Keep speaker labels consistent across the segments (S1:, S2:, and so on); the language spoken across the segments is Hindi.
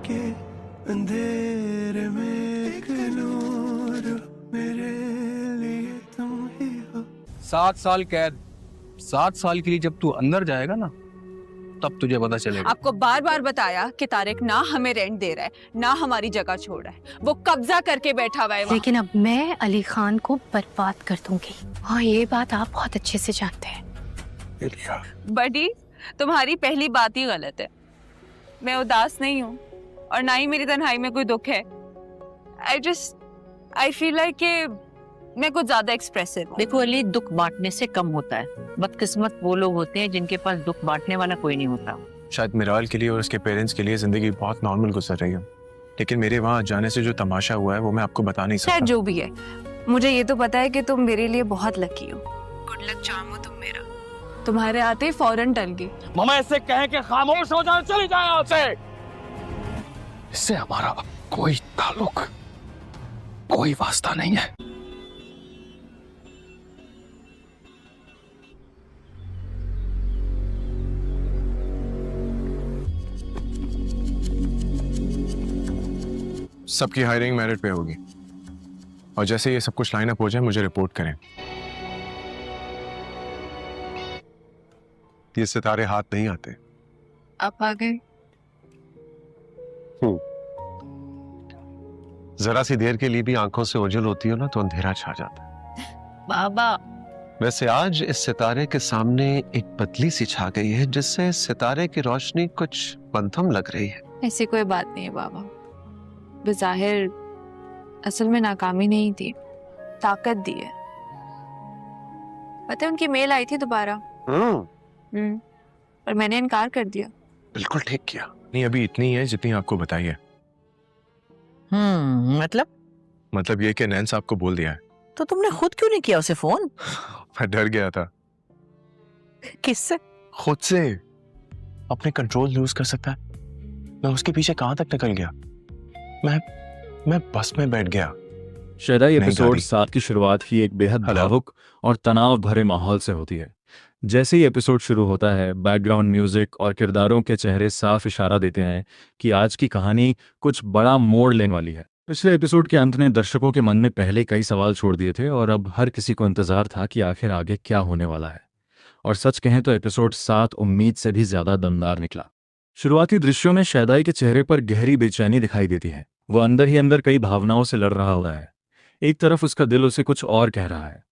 S1: के अंधेरे में एक नूर, मेरे लिए तुम ही हो।
S2: 7 साल कैद, 7 साल के लिए जब तू अंदर जाएगा ना तब तुझे पता चलेगा।
S3: आपको बार बार बताया कि तारिक ना हमें रेंट दे रहा है, ना हमारी जगह छोड़ रहा है, वो कब्जा करके बैठा हुआ है वहाँ।
S4: लेकिन अब मैं अली खान को बर्बाद कर दूंगी और ये बात आप बहुत अच्छे से जानते हैं।
S3: बड़ी, तुम्हारी पहली बात ही गलत है। मैं उदास नहीं हूँ और ना ही मेरी तन्हाई में कोई दुख है। आई फील लाइक कि मैं कुछ ज्यादा एक्सप्रेसिव हूँ।
S5: देखो अली, दुख बांटने से कम होता है। बदकिस्मत वो लोग होते हैं जिनके पास दुख बांटने वाला कोई नहीं होता।
S6: शायद मिराल के लिए और उसके पेरेंट्स के लिए जिंदगी बहुत नॉर्मल गुजर रही है, लेकिन मेरे वहाँ जाने से जो तमाशा हुआ है वो मैं आपको बता नहीं सकता।
S3: शायद जो भी है, मुझे ये तो पता है कि तुम मेरे लिए बहुत लकी हो। गुड लक चार्म हो तुम मेरा। तुम्हारे आते ही फौरन टल गई।
S2: मम्मा इससे कहे कि खामोश हो जाए, चली जाए यहाँ से। इससे हमारा कोई ताल्लुक, कोई वास्ता नहीं है।
S6: सबकी हायरिंग मेरिट पे होगी और जैसे ये सब कुछ लाइन अप हो जाए मुझे रिपोर्ट करें। ये सितारे हाथ नहीं आते।
S3: आप आ गए।
S6: जरा सी देर के लिए भी आंखों से ओझल होती हो ना तो अंधेरा छा जाता है।
S5: बाबा,
S6: वैसे आज इस सितारे के सामने एक पतली सी छा गई है जिससे सितारे की रोशनी कुछ पंथम लग रही है।
S3: ऐसी कोई बात नहीं है बाबा, बज़ाहिर असल में नाकामी नहीं थी, ताकत दी है। पता है उनकी मेल आई थी दोबारा, पर मैंने इनकार कर दिया।
S6: बिल्कुल ठीक किया। नहीं, अभी इतनी है जितनी आपको बताई है। मतलब ये कि नैन्स आपको बोल दिया है।
S5: तो तुमने खुद क्यों नहीं किया उसे फोन?
S6: मैं डर गया था।
S5: किससे?
S6: खुद से। अपने कंट्रोल लूज कर सकता है। मैं उसके पीछे कहां तक निकल गया। मैं बस में बैठ गया।
S7: शहदाई
S6: नहीं
S7: एपिसोड
S6: दादी।
S7: 7 की शुरुआत ही एक बेहद
S6: हेलो।
S7: भावुक और तनाव भरे माहौल से होती है। जैसे ही एपिसोड शुरू होता है, बैकग्राउंड म्यूजिक और किरदारों के चेहरे साफ इशारा देते हैं कि आज की कहानी कुछ बड़ा मोड़ लेने वाली है। पिछले एपिसोड के अंत ने दर्शकों के मन में पहले कई सवाल छोड़ दिए थे और अब हर किसी को इंतजार था कि आखिर आगे क्या होने वाला है। और सच कहें तो एपिसोड 7 उम्मीद से भी ज्यादा दमदार निकला। शुरुआती दृश्यों में शहदाई के चेहरे पर गहरी बेचैनी दिखाई देती है। वो अंदर ही अंदर कई भावनाओं से लड़ रहा हुआ है। एक तरफ उसका दिल उसे कुछ और कह रहा है,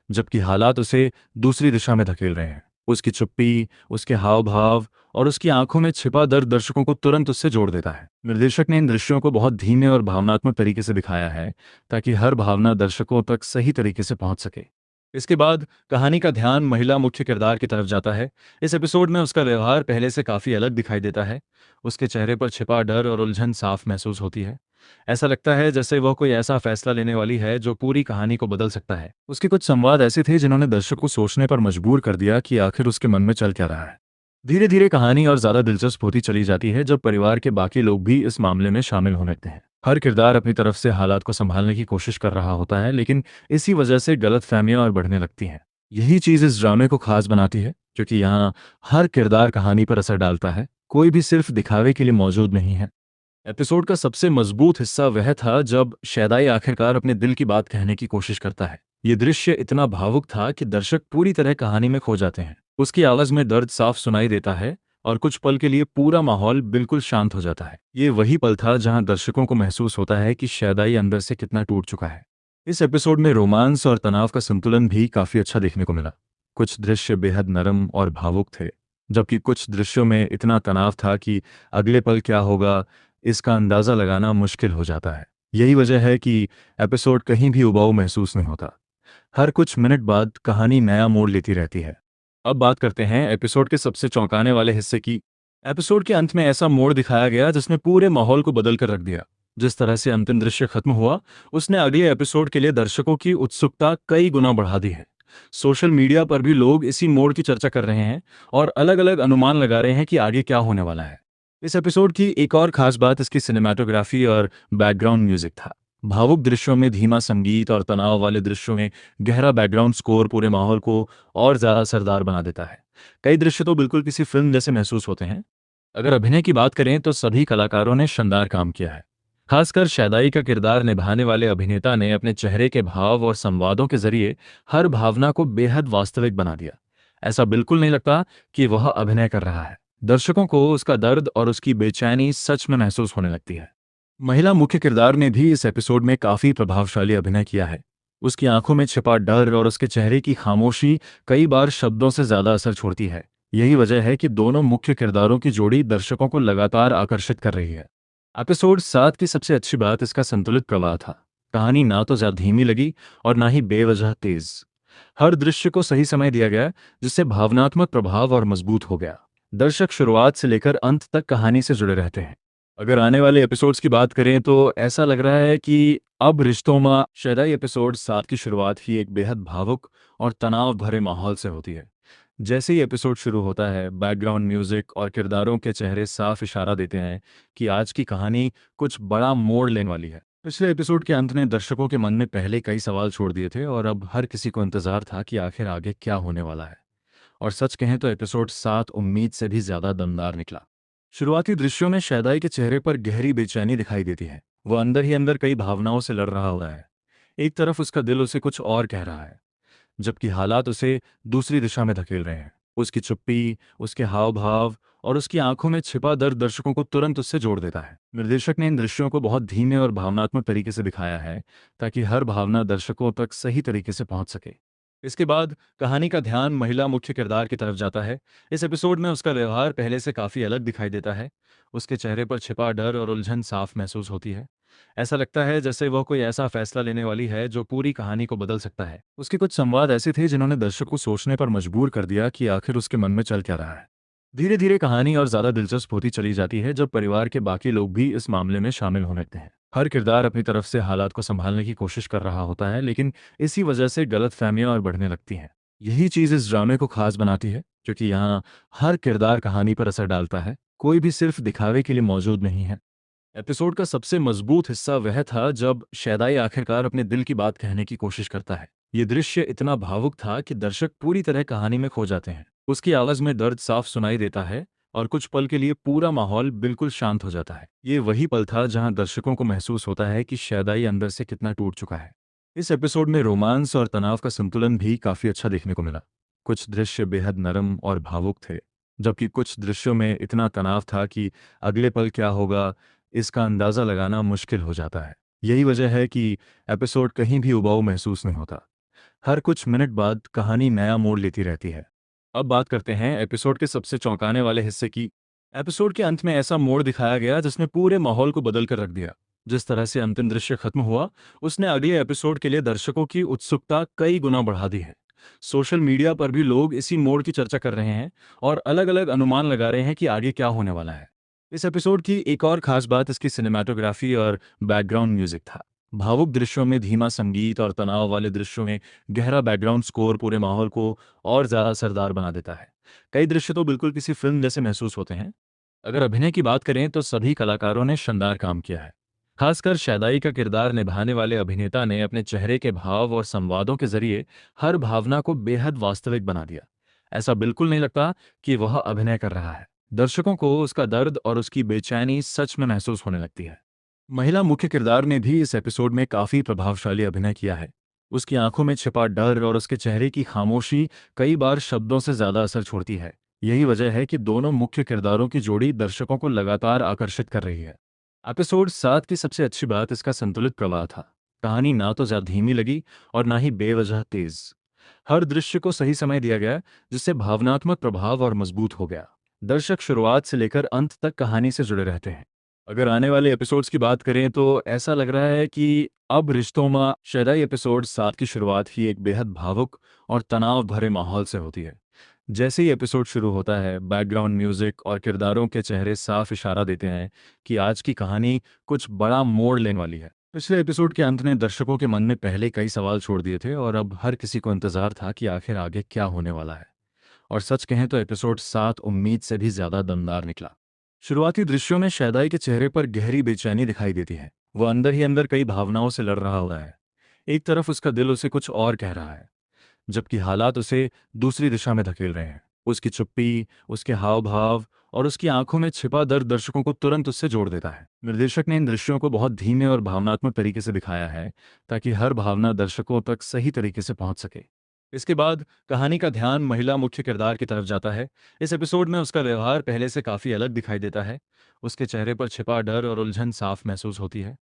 S7: जबकि हालात उसे दूसरी दिशा में धकेल रहे हैं। उसकी चुप्पी, उसके हाव भाव और उसकी आंखों में छिपा दर्द दर्शकों को तुरंत उससे जोड़ देता है। निर्देशक ने इन दृश्यों को बहुत धीमे और भावनात्मक तरीके से दिखाया है ताकि हर भावना दर्शकों तक सही तरीके से पहुंच सके। इसके बाद कहानी का ध्यान महिला मुख्य किरदार की तरफ जाता है। इस एपिसोड में उसका व्यवहार पहले से काफी अलग दिखाई देता है। उसके चेहरे पर छिपा डर और उलझन साफ महसूस होती है। ऐसा लगता है जैसे वह कोई ऐसा फैसला लेने वाली है जो पूरी कहानी को बदल सकता है। उसके कुछ संवाद ऐसे थे जिन्होंने दर्शक को सोचने पर मजबूर कर दिया कि आखिर उसके मन में चल क्या रहा है। धीरे धीरे कहानी और ज्यादा दिलचस्प होती चली जाती है जब परिवार के बाकी लोग भी इस मामले में शामिल होने लगते हैं। हर किरदार अपनी तरफ से हालात को संभालने की कोशिश कर रहा होता है, लेकिन इसी वजह से गलतफहमियां और बढ़ने लगती हैं। यही चीज इस ड्रामे को खास बनाती है, क्योंकि यहाँ हर किरदार कहानी पर असर डालता है। कोई भी सिर्फ दिखावे के लिए मौजूद नहीं है। एपिसोड का सबसे मजबूत हिस्सा वह था जब शहदाई आखिरकार अपने दिल की बात कहने की कोशिश करता है। ये दृश्य इतना भावुक था कि दर्शक पूरी तरह कहानी में खो जाते हैं। उसकी आवाज में दर्द साफ सुनाई देता है और कुछ पल के लिए पूरा माहौल बिल्कुल शांत हो जाता है। ये वही पल था जहां दर्शकों को महसूस होता है कि शहदाई अंदर से कितना टूट चुका है। इस एपिसोड में रोमांस और तनाव का संतुलन भी काफी अच्छा देखने को मिला। कुछ दृश्य बेहद नरम और भावुक थे, जबकि कुछ दृश्यों में इतना तनाव था कि अगले पल क्या होगा इसका अंदाजा लगाना मुश्किल हो जाता है। यही वजह है कि एपिसोड कहीं भी उबाऊ महसूस नहीं होता। हर कुछ मिनट बाद कहानी नया मोड़ लेती रहती है। अब बात करते हैं एपिसोड के सबसे चौंकाने वाले हिस्से की। एपिसोड के अंत में ऐसा मोड़ दिखाया गया जिसने पूरे माहौल को बदल कर रख दिया। जिस तरह से अंतिम दृश्य खत्म हुआ, उसने अगले एपिसोड के लिए दर्शकों की उत्सुकता कई गुना बढ़ा दी है। सोशल मीडिया पर भी लोग इसी मोड़ की चर्चा कर रहे हैं और अलग अलग अनुमान लगा रहे हैं कि आगे क्या होने वाला है। इस एपिसोड की एक और खास बात इसकी सिनेमैटोग्राफी और बैकग्राउंड म्यूजिक था। भावुक दृश्यों में धीमा संगीत और तनाव वाले दृश्यों में गहरा बैकग्राउंड स्कोर पूरे माहौल को और ज्यादा असरदार बना देता है। कई दृश्य तो बिल्कुल किसी फिल्म जैसे महसूस होते हैं। अगर अभिनय की बात करें तो सभी कलाकारों ने शानदार काम किया है। खासकर शैदाई का किरदार निभाने वाले अभिनेता ने अपने चेहरे के भाव और संवादों के जरिए हर भावना को बेहद वास्तविक बना दिया। ऐसा बिल्कुल नहीं लगता कि वह अभिनय कर रहा है। दर्शकों को उसका दर्द और उसकी बेचैनी सच में महसूस होने लगती है। महिला मुख्य किरदार ने भी इस एपिसोड में काफी प्रभावशाली अभिनय किया है। उसकी आंखों में छिपा डर और उसके चेहरे की खामोशी कई बार शब्दों से ज्यादा असर छोड़ती है। यही वजह है कि दोनों मुख्य किरदारों की जोड़ी दर्शकों को लगातार आकर्षित कर रही है। एपिसोड 7 की सबसे अच्छी बात इसका संतुलित प्रवाह था। कहानी ना तो ज्यादा धीमी लगी और ना ही बेवजह तेज। हर दृश्य को सही समय दिया गया, जिससे भावनात्मक प्रभाव और मजबूत हो गया। दर्शक शुरुआत से लेकर अंत तक कहानी से जुड़े रहते हैं। अगर आने वाले एपिसोड्स की बात करें तो ऐसा लग रहा है कि अब रिश्तों में शैदाई एपिसोड 7 की शुरुआत ही एक बेहद भावुक और तनाव भरे माहौल से होती है। जैसे ही एपिसोड शुरू होता है, बैकग्राउंड म्यूजिक और किरदारों के चेहरे साफ इशारा देते हैं कि आज की कहानी कुछ बड़ा मोड़ लेने वाली है। पिछले एपिसोड के अंत ने दर्शकों के मन में पहले कई सवाल छोड़ दिए थे और अब हर किसी को इंतजार था कि आखिर आगे क्या होने वाला है। और सच कहें तो एपिसोड 7 उम्मीद से भी ज्यादा दमदार निकला। शुरुआती दृश्यों में शैदाई के चेहरे पर गहरी बेचैनी दिखाई देती है। वह अंदर ही अंदर कई भावनाओं से लड़ रहा हुआ है। एक तरफ उसका दिल उसे कुछ और कह रहा है, जबकि हालात उसे दूसरी दिशा में धकेल रहे हैं। उसकी चुप्पी, उसके हाव भाव और उसकी आंखों में छिपा दर्द दर्शकों को तुरंत उससे जोड़ देता है। निर्देशक ने इन दृश्यों को बहुत धीमे और भावनात्मक तरीके से दिखाया है, ताकि हर भावना दर्शकों तक सही तरीके से पहुंच सके। इसके बाद कहानी का ध्यान महिला मुख्य किरदार की तरफ जाता है। इस एपिसोड में उसका व्यवहार पहले से काफी अलग दिखाई देता है। उसके चेहरे पर छिपा डर और उलझन साफ महसूस होती है। ऐसा लगता है जैसे वह कोई ऐसा फैसला लेने वाली है जो पूरी कहानी को बदल सकता है। उसके कुछ संवाद ऐसे थे जिन्होंने दर्शक को सोचने पर मजबूर कर दिया कि आखिर उसके मन में चल क्या रहा है। धीरे धीरे कहानी और ज्यादा दिलचस्प होती चली जाती है जब परिवार के बाकी लोग भी इस मामले में शामिल होने लगते हैं। हर किरदार अपनी तरफ से हालात को संभालने की कोशिश कर रहा होता है, लेकिन इसी वजह से गलतफहमियां और बढ़ने लगती हैं। यही चीज इस ड्रामे को खास बनाती है, क्योंकि यहाँ हर किरदार कहानी पर असर डालता है। कोई भी सिर्फ दिखावे के लिए मौजूद नहीं है। एपिसोड का सबसे मजबूत हिस्सा वह था जब शैदाई आखिरकार अपने दिल की बात कहने की कोशिश करता है। ये दृश्य इतना भावुक था कि दर्शक पूरी तरह कहानी में खो जाते हैं। उसकी आवाज में दर्द साफ सुनाई देता है और कुछ पल के लिए पूरा माहौल बिल्कुल शांत हो जाता है। ये वही पल था जहां दर्शकों को महसूस होता है कि शैदाई अंदर से कितना टूट चुका है। इस एपिसोड में रोमांस और तनाव का संतुलन भी काफी अच्छा देखने को मिला। कुछ दृश्य बेहद नरम और भावुक थे, जबकि कुछ दृश्यों में इतना तनाव था कि अगले पल क्या होगा इसका अंदाजा लगाना मुश्किल हो जाता है। यही वजह है कि एपिसोड कहीं भी उबाऊ महसूस नहीं होता। हर कुछ मिनट बाद कहानी नया मोड़ लेती रहती है। अब बात करते हैं एपिसोड के सबसे चौंकाने वाले हिस्से की। एपिसोड के अंत में ऐसा मोड़ दिखाया गया जिसने पूरे माहौल को बदल कर रख दिया। जिस तरह से अंतिम दृश्य खत्म हुआ, उसने अगले एपिसोड के लिए दर्शकों की उत्सुकता कई गुना बढ़ा दी है। सोशल मीडिया पर भी लोग इसी मोड़ की चर्चा कर रहे हैं और अलग अलग अनुमान लगा रहे हैं कि आगे क्या होने वाला है। इस एपिसोड की एक और खास बात इसकी सिनेमाटोग्राफी और बैकग्राउंड म्यूजिक था। भावुक दृश्यों में धीमा संगीत और तनाव वाले दृश्यों में गहरा बैकग्राउंड स्कोर पूरे माहौल को और ज्यादा असरदार बना देता है। कई दृश्य तो बिल्कुल किसी फिल्म जैसे महसूस होते हैं। अगर अभिनय की बात करें तो सभी कलाकारों ने शानदार काम किया है। खासकर शैदाई का किरदार निभाने वाले अभिनेता ने अपने चेहरे के भाव और संवादों के जरिए हर भावना को बेहद वास्तविक बना दिया। ऐसा बिल्कुल नहीं लगता कि वह अभिनय कर रहा है। दर्शकों को उसका दर्द और उसकी बेचैनी सच में महसूस होने लगती है। महिला मुख्य किरदार ने भी इस एपिसोड में काफी प्रभावशाली अभिनय किया है। उसकी आंखों में छिपा डर और उसके चेहरे की खामोशी कई बार शब्दों से ज्यादा असर छोड़ती है। यही वजह है कि दोनों मुख्य किरदारों की जोड़ी दर्शकों को लगातार आकर्षित कर रही है। एपिसोड 7 की सबसे अच्छी बात इसका संतुलित प्रवाह था। कहानी ना तो ज्यादा धीमी लगी और ना ही बेवजह तेज। हर दृश्य को सही समय दिया गया, जिससे भावनात्मक प्रभाव और मजबूत हो गया। दर्शक शुरुआत से लेकर अंत तक कहानी से जुड़े रहते हैं। अगर आने वाले एपिसोड्स की बात करें तो ऐसा लग रहा है कि अब रिश्तों में शैदाई एपिसोड 7 की शुरुआत ही एक बेहद भावुक और तनाव भरे माहौल से होती है। जैसे ही एपिसोड शुरू होता है, बैकग्राउंड म्यूजिक और किरदारों के चेहरे साफ इशारा देते हैं कि आज की कहानी कुछ बड़ा मोड़ लेने वाली है। पिछले एपिसोड के अंत ने दर्शकों के मन में पहले कई सवाल छोड़ दिए थे और अब हर किसी को इंतजार था कि आखिर आगे क्या होने वाला है। और सच कहें तो एपिसोड 7 उम्मीद से भी ज्यादा दमदार निकला। शुरुआती दृश्यों में शैदाई के चेहरे पर गहरी बेचैनी दिखाई देती है। वह अंदर ही अंदर कई भावनाओं से लड़ रहा हुआ है। एक तरफ उसका दिल उसे कुछ और कह रहा है, जबकि हालात उसे दूसरी दिशा में धकेल रहे हैं। उसकी चुप्पी, उसके हाव भाव और उसकी आंखों में छिपा दर्द दर्शकों को तुरंत उससे जोड़ देता है। निर्देशक ने इन दृश्यों को बहुत धीमे और भावनात्मक तरीके से दिखाया है ताकि हर भावना दर्शकों तक सही तरीके से पहुंच सके। इसके बाद कहानी का ध्यान महिला मुख्य किरदार की तरफ जाता है। इस एपिसोड में उसका व्यवहार पहले से काफी अलग दिखाई देता है। उसके चेहरे पर छिपा डर और उलझन साफ महसूस होती है।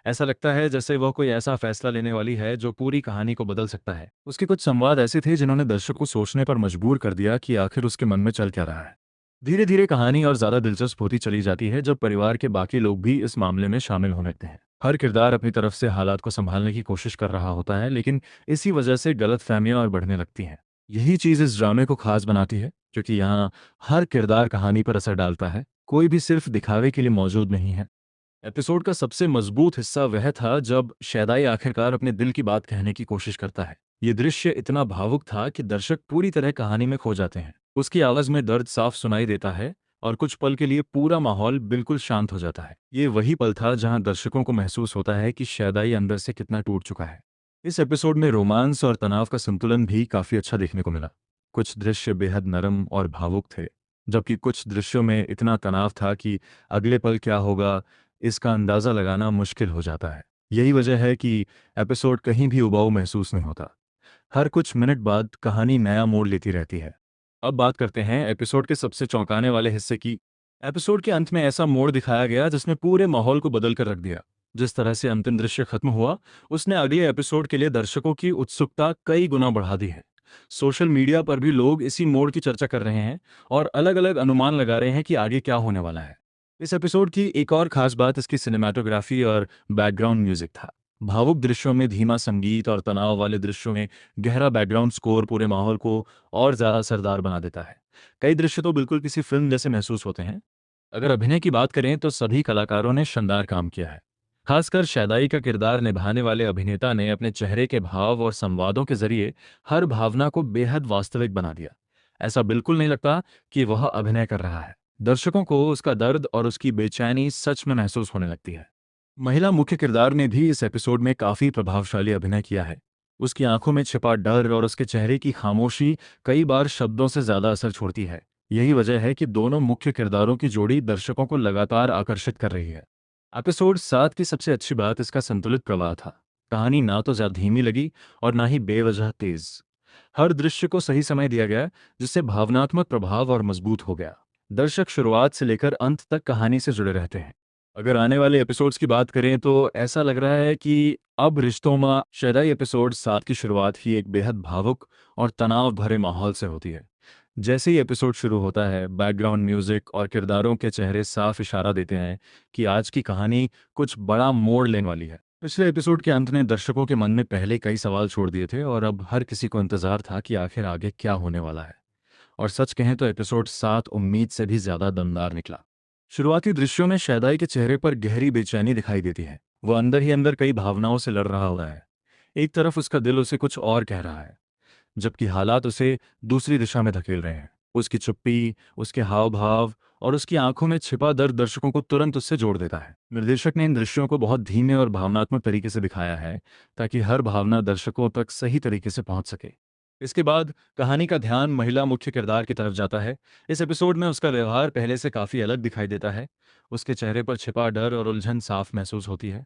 S7: ऐसा लगता है जैसे वह कोई ऐसा फैसला लेने वाली है जो पूरी कहानी को बदल सकता है। उसके कुछ संवाद ऐसे थे जिन्होंने दर्शक को सोचने पर मजबूर कर दिया कि आखिर उसके मन में चल क्या रहा है। धीरे धीरे कहानी और ज्यादा दिलचस्प होती चली जाती है जब परिवार के बाकी लोग भी इस मामले में शामिल होने लगते हैं। हर किरदार अपनी तरफ से हालात को संभालने की कोशिश कर रहा होता है, लेकिन इसी वजह से गलतफहमियां और बढ़ने लगती हैं। यही चीज इस ड्रामे को खास बनाती है, क्योंकि यहाँ हर किरदार कहानी पर असर डालता है, कोई भी सिर्फ दिखावे के लिए मौजूद नहीं है। एपिसोड का सबसे मजबूत हिस्सा वह था जब शैदाई आखिरकार अपने दिल की बात कहने की कोशिश करता है। ये दृश्य इतना भावुक था कि दर्शक पूरी तरह कहानी में खो जाते हैं। उसकी आवाज में दर्द साफ सुनाई देता है और कुछ पल के लिए पूरा माहौल बिल्कुल शांत हो जाता है। ये वही पल था जहां दर्शकों को महसूस होता है कि शैदाई अंदर से कितना टूट चुका है। इस एपिसोड में रोमांस और तनाव का संतुलन भी काफी अच्छा देखने को मिला। कुछ दृश्य बेहद नरम और भावुक थे, जबकि कुछ दृश्यों में इतना तनाव था कि अगले पल क्या होगा इसका अंदाजा लगाना मुश्किल हो जाता है। यही वजह है कि एपिसोड कहीं भी उबाऊ महसूस नहीं होता। हर कुछ मिनट बाद कहानी नया मोड़ लेती रहती है। अब बात करते हैं एपिसोड के सबसे चौंकाने वाले हिस्से की। एपिसोड के अंत में ऐसा मोड़ दिखाया गया जिसने पूरे माहौल को बदल कर रख दिया। जिस तरह से अंतिम दृश्य खत्म हुआ, उसने अगले एपिसोड के लिए दर्शकों की उत्सुकता कई गुना बढ़ा दी है। सोशल मीडिया पर भी लोग इसी मोड़ की चर्चा कर रहे हैं और अलग अलग अनुमान लगा रहे हैं कि आगे क्या होने वाला है। इस एपिसोड की एक और खास बात इसकी सिनेमाटोग्राफी और बैकग्राउंड म्यूजिक था। भावुक दृश्यों में धीमा संगीत और तनाव वाले दृश्यों में गहरा बैकग्राउंड स्कोर पूरे माहौल को और ज्यादा असरदार बना देता है। कई दृश्य तो बिल्कुल किसी फिल्म जैसे महसूस होते हैं। अगर अभिनय की बात करें तो सभी कलाकारों ने शानदार काम किया है। खासकर शैदाई का किरदार निभाने वाले अभिनेता ने अपने चेहरे के भाव और संवादों के जरिए हर भावना को बेहद वास्तविक बना दिया। ऐसा बिल्कुल नहीं लगता कि वह अभिनय कर रहा है। दर्शकों को उसका दर्द और उसकी बेचैनी सच में महसूस होने लगती है। महिला मुख्य किरदार ने भी इस एपिसोड में काफी प्रभावशाली अभिनय किया है। उसकी आंखों में छिपा डर और उसके चेहरे की खामोशी कई बार शब्दों से ज्यादा असर छोड़ती है। यही वजह है कि दोनों मुख्य किरदारों की जोड़ी दर्शकों को लगातार आकर्षित कर रही है। एपिसोड 7 की सबसे अच्छी बात इसका संतुलित प्रवाह था। कहानी ना तो ज्यादा धीमी लगी और ना ही बेवजह तेज। हर दृश्य को सही समय दिया गया, जिससे भावनात्मक प्रभाव और मजबूत हो गया। दर्शक शुरुआत से लेकर अंत तक कहानी से जुड़े रहते हैं। अगर आने वाले एपिसोड्स की बात करें तो ऐसा लग रहा है कि अब रिश्तों में शैदाई एपिसोड 7 की शुरुआत ही एक बेहद भावुक और तनाव भरे माहौल से होती है। जैसे ही एपिसोड शुरू होता है, बैकग्राउंड म्यूजिक और किरदारों के चेहरे साफ इशारा देते हैं कि आज की कहानी कुछ बड़ा मोड़ लेने वाली है। पिछले एपिसोड के अंत ने दर्शकों के मन में पहले कई सवाल छोड़ दिए थे और अब हर किसी को इंतजार था कि आखिर आगे क्या होने वाला है। और सच कहें तो एपिसोड 7 उम्मीद से भी ज्यादा दमदार निकला। शुरुआती दृश्यों में शैदाई के चेहरे पर गहरी बेचैनी दिखाई देती है। वह अंदर ही अंदर कई भावनाओं से लड़ रहा हुआ है। एक तरफ उसका दिल उसे कुछ और कह रहा है, जबकि हालात उसे दूसरी दिशा में धकेल रहे हैं। उसकी चुप्पी, उसके हाव भाव और उसकी आंखों में छिपा दर्द दर्शकों को तुरंत उससे जोड़ देता है। निर्देशक ने इन दृश्यों को बहुत धीमे और भावनात्मक तरीके से दिखाया है ताकि हर भावना दर्शकों तक सही तरीके से पहुंच सके। इसके बाद कहानी का ध्यान महिला मुख्य किरदार की तरफ जाता है। इस एपिसोड में उसका व्यवहार पहले से काफी अलग दिखाई देता है। उसके चेहरे पर छिपा डर और उलझन साफ महसूस होती है।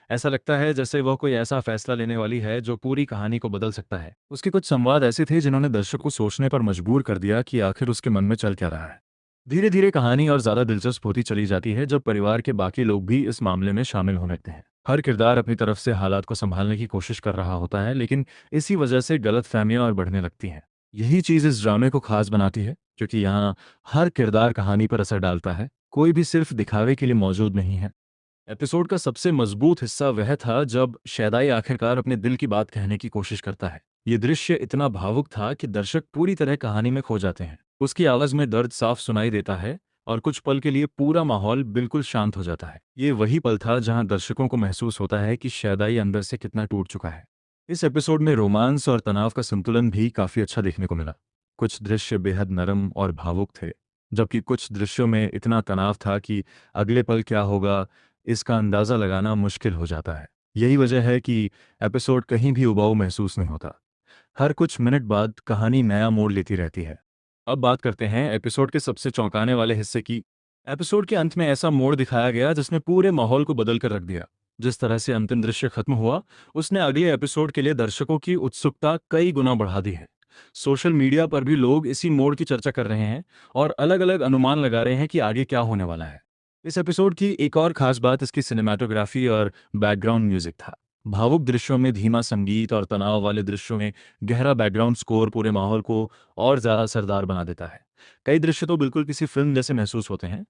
S7: ऐसा लगता है जैसे वह कोई ऐसा फैसला लेने वाली है जो पूरी कहानी को बदल सकता है। उसके कुछ संवाद ऐसे थे जिन्होंने दर्शक को सोचने पर मजबूर कर दिया कि आखिर उसके मन में चल क्या रहा है। धीरे धीरे कहानी और ज्यादा दिलचस्प होती चली जाती है जब परिवार के बाकी लोग भी इस मामले में शामिल होने लगते हैं। हर किरदार अपनी तरफ से हालात को संभालने की कोशिश कर रहा होता है, लेकिन इसी वजह से गलतफहमियां और बढ़ने लगती हैं। यही चीज इस ड्रामे को खास बनाती है, क्योंकि यहाँ हर किरदार कहानी पर असर डालता है, कोई भी सिर्फ दिखावे के लिए मौजूद नहीं है। एपिसोड का सबसे मजबूत हिस्सा वह था जब शैदाई आखिरकार अपने दिल की बात कहने की कोशिश करता है। ये दृश्य इतना भावुक था कि दर्शक पूरी तरह कहानी में खो जाते हैं। उसकी आवाज में दर्द साफ सुनाई देता है और कुछ पल के लिए पूरा माहौल बिल्कुल शांत हो जाता है। ये वही पल था जहां दर्शकों को महसूस होता है कि शैदाई अंदर से कितना टूट चुका है। इस एपिसोड में रोमांस और तनाव का संतुलन भी काफी अच्छा देखने को मिला। कुछ दृश्य बेहद नरम और भावुक थे, जबकि कुछ दृश्यों में इतना तनाव था कि अगले पल क्या होगा इसका अंदाजा लगाना मुश्किल हो जाता है। यही वजह है कि एपिसोड कहीं भी उबाऊ महसूस नहीं होता। हर कुछ मिनट बाद कहानी नया मोड़ लेती रहती है। अब बात करते हैं एपिसोड के सबसे चौंकाने वाले हिस्से की। एपिसोड के अंत में ऐसा मोड़ दिखाया गया जिसने पूरे माहौल को बदल कर रख दिया। जिस तरह से अंतिम दृश्य खत्म हुआ, उसने अगले एपिसोड के लिए दर्शकों की उत्सुकता कई गुना बढ़ा दी है। सोशल मीडिया पर भी लोग इसी मोड़ की चर्चा कर रहे हैं और अलग अलग अनुमान लगा रहे हैं कि आगे क्या होने वाला है। इस एपिसोड की एक और खास बात इसकी सिनेमाटोग्राफी और बैकग्राउंड म्यूजिक था। भावुक दृश्यों में धीमा संगीत और तनाव वाले दृश्यों में गहरा बैकग्राउंड स्कोर पूरे माहौल को और ज्यादा असरदार बना देता है। कई दृश्य तो बिल्कुल किसी फिल्म जैसे महसूस होते हैं।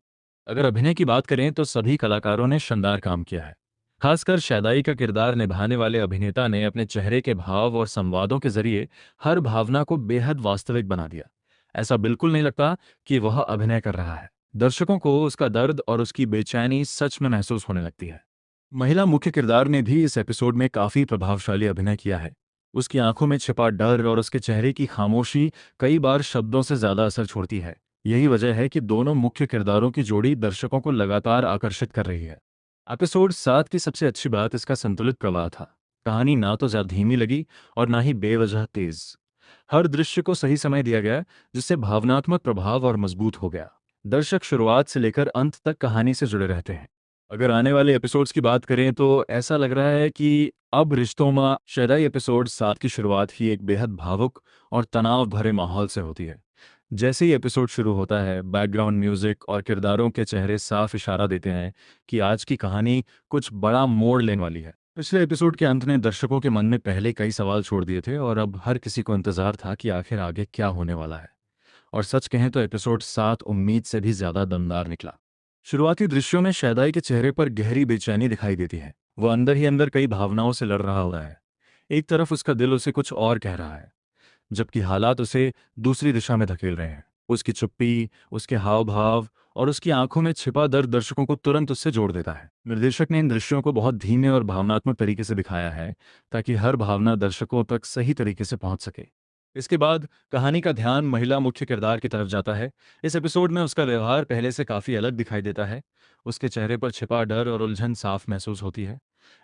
S7: अगर अभिनय की बात करें तो सभी कलाकारों ने शानदार काम किया है। खासकर शैदाई का किरदार निभाने वाले अभिनेता ने अपने चेहरे के भाव और संवादों के जरिए हर भावना को बेहद वास्तविक बना दिया। ऐसा बिल्कुल नहीं लगता कि वह अभिनय कर रहा है। दर्शकों को उसका दर्द और उसकी बेचैनी सच में महसूस होने लगती है। महिला मुख्य किरदार ने भी इस एपिसोड में काफी प्रभावशाली अभिनय किया है। उसकी आंखों में छिपा डर और उसके चेहरे की खामोशी कई बार शब्दों से ज्यादा असर छोड़ती है। यही वजह है कि दोनों मुख्य किरदारों की जोड़ी दर्शकों को लगातार आकर्षित कर रही है। एपिसोड 7 की सबसे अच्छी बात इसका संतुलित प्रवाह था। कहानी ना तो ज्यादा धीमी लगी और ना ही बेवजह तेज। हर दृश्य को सही समय दिया गया, जिससे भावनात्मक प्रभाव और मजबूत हो गया। दर्शक शुरुआत से लेकर अंत तक कहानी से जुड़े रहते हैं। अगर आने वाले एपिसोड्स की बात करें तो ऐसा लग रहा है कि अब रिश्तों में शैदाई एपिसोड 7 की शुरुआत ही एक बेहद भावुक और तनाव भरे माहौल से होती है। जैसे ही एपिसोड शुरू होता है, बैकग्राउंड म्यूजिक और किरदारों के चेहरे साफ इशारा देते हैं कि आज की कहानी कुछ बड़ा मोड़ लेने वाली है। पिछले एपिसोड के अंत ने दर्शकों के मन में पहले कई सवाल छोड़ दिए थे और अब हर किसी को इंतजार था कि आखिर आगे क्या होने वाला है। और सच कहें तो एपिसोड 7 उम्मीद से भी ज्यादा दमदार निकला। शुरुआती दृश्यों में शैदाई के चेहरे पर गहरी बेचैनी दिखाई देती है। वह अंदर ही अंदर कई भावनाओं से लड़ रहा हुआ है। एक तरफ उसका दिल उसे कुछ और कह रहा है, जबकि हालात उसे दूसरी दिशा में धकेल रहे हैं। उसकी चुप्पी, उसके हाव भाव और उसकी आंखों में छिपा दर्द दर्शकों को तुरंत उससे जोड़ देता है। निर्देशक ने इन दृश्यों को बहुत धीमे और भावनात्मक तरीके से दिखाया है, ताकि हर भावना दर्शकों तक सही तरीके से पहुंच सके। इसके बाद कहानी का ध्यान महिला मुख्य किरदार की तरफ जाता है। इस एपिसोड में उसका व्यवहार पहले से काफी अलग दिखाई देता है। उसके चेहरे पर छिपा डर और उलझन साफ महसूस होती है।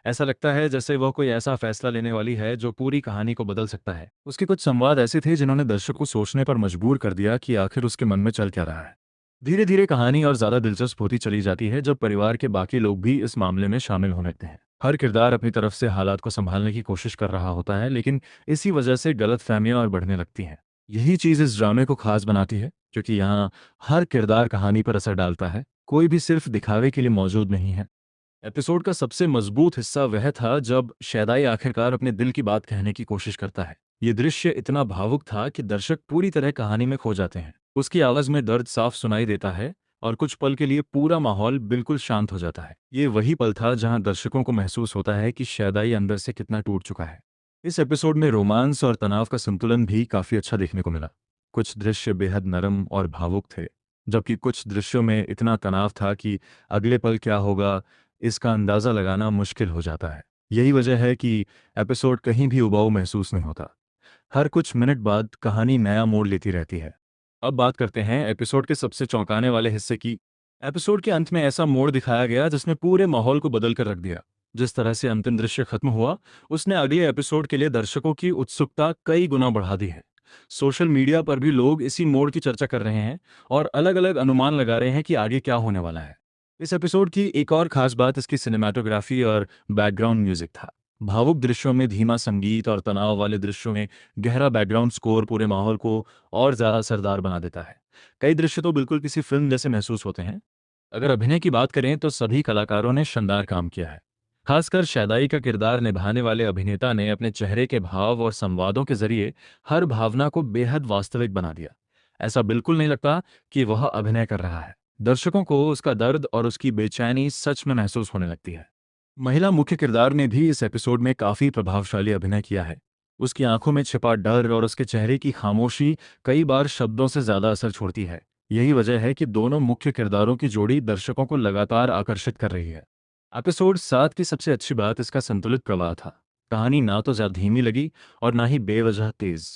S7: ऐसा लगता है जैसे वह कोई ऐसा फैसला लेने वाली है जो पूरी कहानी को बदल सकता है। उसके कुछ संवाद ऐसे थे जिन्होंने दर्शक को सोचने पर मजबूर कर दिया कि आखिर उसके मन में चल क्या रहा है। धीरे धीरे कहानी और ज्यादा दिलचस्प होती चली जाती है जब परिवार के बाकी लोग भी इस मामले में शामिल होने लगते हैं। हर किरदार अपनी तरफ से हालात को संभालने की कोशिश कर रहा होता है, लेकिन इसी वजह से गलतफहमियां और बढ़ने लगती हैं। यही चीज इस ड्रामे को खास बनाती है, क्योंकि यहाँ हर किरदार कहानी पर असर डालता है। कोई भी सिर्फ दिखावे के लिए मौजूद नहीं है। एपिसोड का सबसे मजबूत हिस्सा वह था जब शैदाई आखिरकार अपने दिल की बात कहने की कोशिश करता है। ये दृश्य इतना भावुक था कि दर्शक पूरी तरह कहानी में खो जाते हैं। उसकी आवाज में दर्द साफ सुनाई देता है और कुछ पल के लिए पूरा माहौल बिल्कुल शांत हो जाता है। ये वही पल था जहां दर्शकों को महसूस होता है कि शैदाई अंदर से कितना टूट चुका है। इस एपिसोड में रोमांस और तनाव का संतुलन भी काफी अच्छा देखने को मिला। कुछ दृश्य बेहद नरम और भावुक थे, जबकि कुछ दृश्यों में इतना तनाव था कि अगले पल क्या होगा इसका अंदाजा लगाना मुश्किल हो जाता है। यही वजह है कि एपिसोड कहीं भी उबाऊ महसूस नहीं होता। हर कुछ मिनट बाद कहानी नया मोड़ लेती रहती है। अब बात करते हैं एपिसोड के सबसे चौंकाने वाले हिस्से की। एपिसोड के अंत में ऐसा मोड़ दिखाया गया जिसने पूरे माहौल को बदल कर रख दिया। जिस तरह से अंतिम दृश्य खत्म हुआ, उसने अगले एपिसोड के लिए दर्शकों की उत्सुकता कई गुना बढ़ा दी है। सोशल मीडिया पर भी लोग इसी मोड़ की चर्चा कर रहे हैं और अलग अलग अनुमान लगा रहे हैं कि आगे क्या होने वाला है। इस एपिसोड की एक और खास बात इसकी सिनेमाटोग्राफी और बैकग्राउंड म्यूजिक था। भावुक दृश्यों में धीमा संगीत और तनाव वाले दृश्यों में गहरा बैकग्राउंड स्कोर पूरे माहौल को और ज्यादा असरदार बना देता है। कई दृश्य तो बिल्कुल किसी फिल्म जैसे महसूस होते हैं। अगर अभिनय की बात करें तो सभी कलाकारों ने शानदार काम किया है। खासकर शैदाई का किरदार निभाने वाले अभिनेता ने अपने चेहरे के भाव और संवादों के जरिए हर भावना को बेहद वास्तविक बना दिया। ऐसा बिल्कुल नहीं लगता कि वह अभिनय कर रहा है। दर्शकों को उसका दर्द और उसकी बेचैनी सच में महसूस होने लगती है। महिला मुख्य किरदार ने भी इस एपिसोड में काफी प्रभावशाली अभिनय किया है। उसकी आंखों में छिपा डर और उसके चेहरे की खामोशी कई बार शब्दों से ज्यादा असर छोड़ती है। यही वजह है कि दोनों मुख्य किरदारों की जोड़ी दर्शकों को लगातार आकर्षित कर रही है। एपिसोड 7 की सबसे अच्छी बात इसका संतुलित प्रवाह था। कहानी ना तो ज्यादा धीमी लगी और ना ही बेवजह तेज।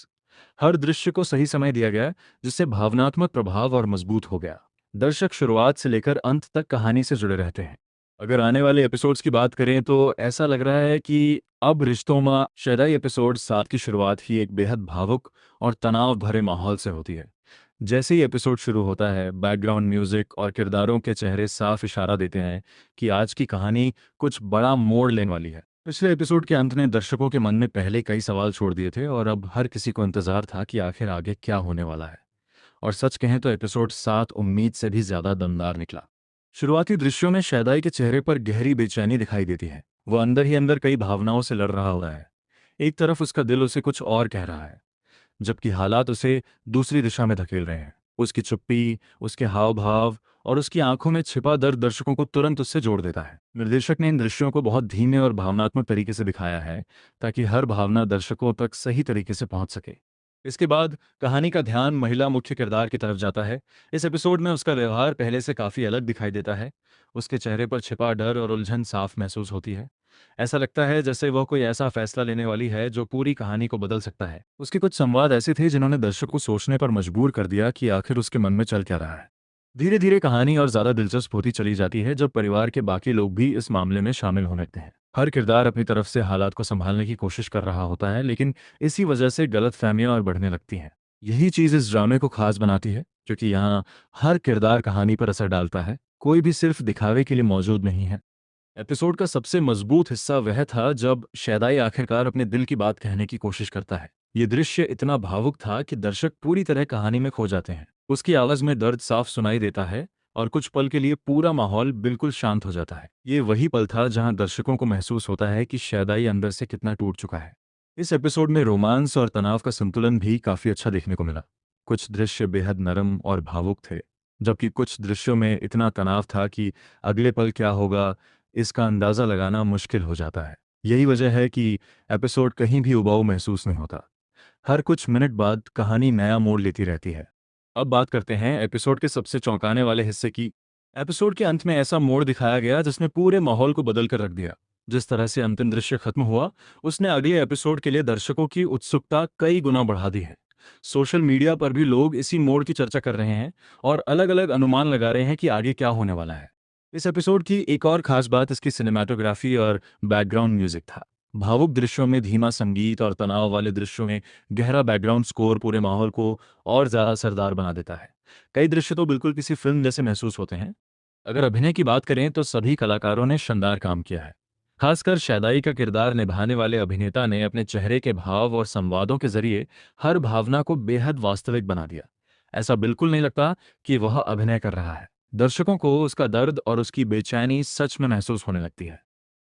S7: हर दृश्य को सही समय दिया गया, जिससे भावनात्मक प्रभाव और मजबूत हो गया। दर्शक शुरुआत से लेकर अंत तक कहानी से जुड़े रहते हैं। अगर आने वाले एपिसोड्स की बात करें तो ऐसा लग रहा है कि अब रिश्तों में शैदाई एपिसोड 7 की शुरुआत ही एक बेहद भावुक और तनाव भरे माहौल से होती है। जैसे ही एपिसोड शुरू होता है, बैकग्राउंड म्यूजिक और किरदारों के चेहरे साफ इशारा देते हैं कि आज की कहानी कुछ बड़ा मोड़ लेने वाली है। पिछले एपिसोड के अंत ने दर्शकों के मन में पहले कई सवाल छोड़ दिए थे और अब हर किसी को इंतजार था कि आखिर आगे क्या होने वाला है। और सच कहें तो एपिसोड 7 उम्मीद से भी ज्यादा दमदार निकला। शुरुआती दृश्यों में शैदाई के चेहरे पर गहरी बेचैनी दिखाई देती है। वो अंदर ही अंदर कई भावनाओं से लड़ रहा होता है। एक तरफ उसका दिल उसे कुछ और कह रहा है, जबकि हालात उसे दूसरी दिशा में धकेल रहे हैं। उसकी चुप्पी, उसके हाव भाव और उसकी आंखों में छिपा दर्द दर्शकों को तुरंत उससे जोड़ देता है। निर्देशक ने इन दृश्यों को बहुत धीमे और भावनात्मक तरीके से दिखाया है ताकि हर भावना दर्शकों तक सही तरीके से पहुंच सके। इसके बाद कहानी का ध्यान महिला मुख्य किरदार की तरफ जाता है। इस एपिसोड में उसका व्यवहार पहले से काफी अलग दिखाई देता है। उसके चेहरे पर छिपा डर और उलझन साफ महसूस होती है। ऐसा लगता है जैसे वह कोई ऐसा फैसला लेने वाली है जो पूरी कहानी को बदल सकता है। उसके कुछ संवाद ऐसे थे जिन्होंने दर्शक को सोचने पर मजबूर कर दिया कि आखिर उसके मन में चल क्या रहा है। धीरे धीरे कहानी और ज्यादा दिलचस्प होती चली जाती है जब परिवार के बाकी लोग भी इस मामले में शामिल होने लगते हैं। हर किरदार अपनी तरफ से हालात को संभालने की कोशिश कर रहा होता है, लेकिन इसी वजह से गलतफहमियां और बढ़ने लगती हैं। यही चीज इस ड्रामे को खास बनाती है, क्योंकि यहाँ हर किरदार कहानी पर असर डालता है। कोई भी सिर्फ दिखावे के लिए मौजूद नहीं है। एपिसोड का सबसे मजबूत हिस्सा वह था जब शैदाई आखिरकार अपने दिल की बात कहने की कोशिश करता है। ये दृश्य इतना भावुक था कि दर्शक पूरी तरह कहानी में खो जाते हैं। उसकी आवाज में दर्द साफ सुनाई देता है और कुछ पल के लिए पूरा माहौल बिल्कुल शांत हो जाता है। ये वही पल था जहां दर्शकों को महसूस होता है कि शैदाई अंदर से कितना टूट चुका है। इस एपिसोड में रोमांस और तनाव का संतुलन भी काफी अच्छा देखने को मिला। कुछ दृश्य बेहद नरम और भावुक थे, जबकि कुछ दृश्यों में इतना तनाव था कि अगले पल क्या होगा इसका अंदाजा लगाना मुश्किल हो जाता है। यही वजह है कि एपिसोड कहीं भी उबाऊ महसूस नहीं होता। हर कुछ मिनट बाद कहानी नया मोड़ लेती रहती है। अब बात करते हैं एपिसोड के सबसे चौंकाने वाले हिस्से की। एपिसोड के अंत में ऐसा मोड़ दिखाया गया जिसने पूरे माहौल को बदल कर रख दिया। जिस तरह से अंतिम दृश्य खत्म हुआ, उसने अगले एपिसोड के लिए दर्शकों की उत्सुकता कई गुना बढ़ा दी है। सोशल मीडिया पर भी लोग इसी मोड़ की चर्चा कर रहे हैं और अलग अलग अनुमान लगा रहे हैं कि आगे क्या होने वाला है। इस एपिसोड की एक और खास बात इसकी सिनेमाटोग्राफी और बैकग्राउंड म्यूजिक था। भावुक दृश्यों में धीमा संगीत और तनाव वाले दृश्यों में गहरा बैकग्राउंड स्कोर पूरे माहौल को और ज्यादा असरदार बना देता है। कई दृश्य तो बिल्कुल किसी फिल्म जैसे महसूस होते हैं। अगर अभिनय की बात करें तो सभी कलाकारों ने शानदार काम किया है। खासकर शैदाई का किरदार निभाने वाले अभिनेता ने अपने चेहरे के भाव और संवादों के जरिए हर भावना को बेहद वास्तविक बना दिया। ऐसा बिल्कुल नहीं लगता कि वह अभिनय कर रहा है। दर्शकों को उसका दर्द और उसकी बेचैनी सच में महसूस होने लगती है।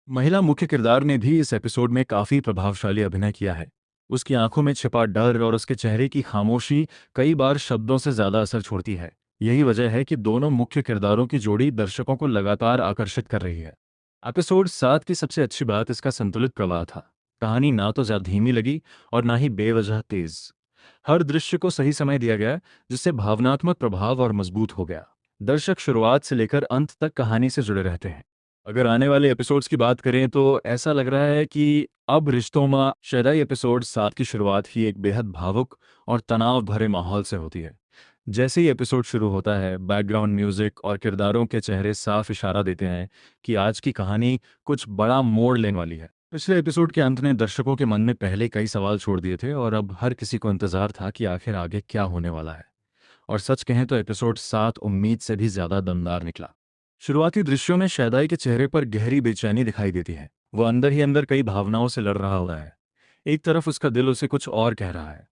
S7: महिला मुख्य किरदार ने भी इस एपिसोड में काफी प्रभावशाली अभिनय किया है। उसकी आंखों में छिपा डर और उसके चेहरे की खामोशी कई बार शब्दों से ज्यादा असर छोड़ती है। यही वजह है कि दोनों मुख्य किरदारों की जोड़ी दर्शकों को लगातार आकर्षित कर रही है। एपिसोड 7 की सबसे अच्छी बात इसका संतुलित प्रवाह था। कहानी ना तो ज्यादा धीमी लगी और ना ही बेवजह तेज। हर दृश्य को सही समय दिया गया, जिससे भावनात्मक प्रभाव और मजबूत हो गया। दर्शक शुरुआत से लेकर अंत तक कहानी से जुड़े रहते हैं। अगर आने वाले एपिसोड्स की बात करें तो ऐसा लग रहा है कि अब रिश्तों में शैदाई एपिसोड 7 की शुरुआत ही एक बेहद भावुक और तनाव भरे माहौल से होती है। जैसे ही एपिसोड शुरू होता है, बैकग्राउंड म्यूजिक और किरदारों के चेहरे साफ इशारा देते हैं कि आज की कहानी कुछ बड़ा मोड़ लेने वाली है। पिछले एपिसोड के अंत ने दर्शकों के मन में पहले कई सवाल छोड़ दिए थे और अब हर किसी को इंतजार था कि आखिर आगे क्या होने वाला है। और सच कहें तो एपिसोड 7 उम्मीद से भी ज्यादा दमदार निकला। शुरुआती दृश्यों में शैदाई के चेहरे पर गहरी बेचैनी दिखाई देती है। वो अंदर ही अंदर कई भावनाओं से लड़ रहा होता है। एक तरफ उसका दिल उसे कुछ और कह रहा है,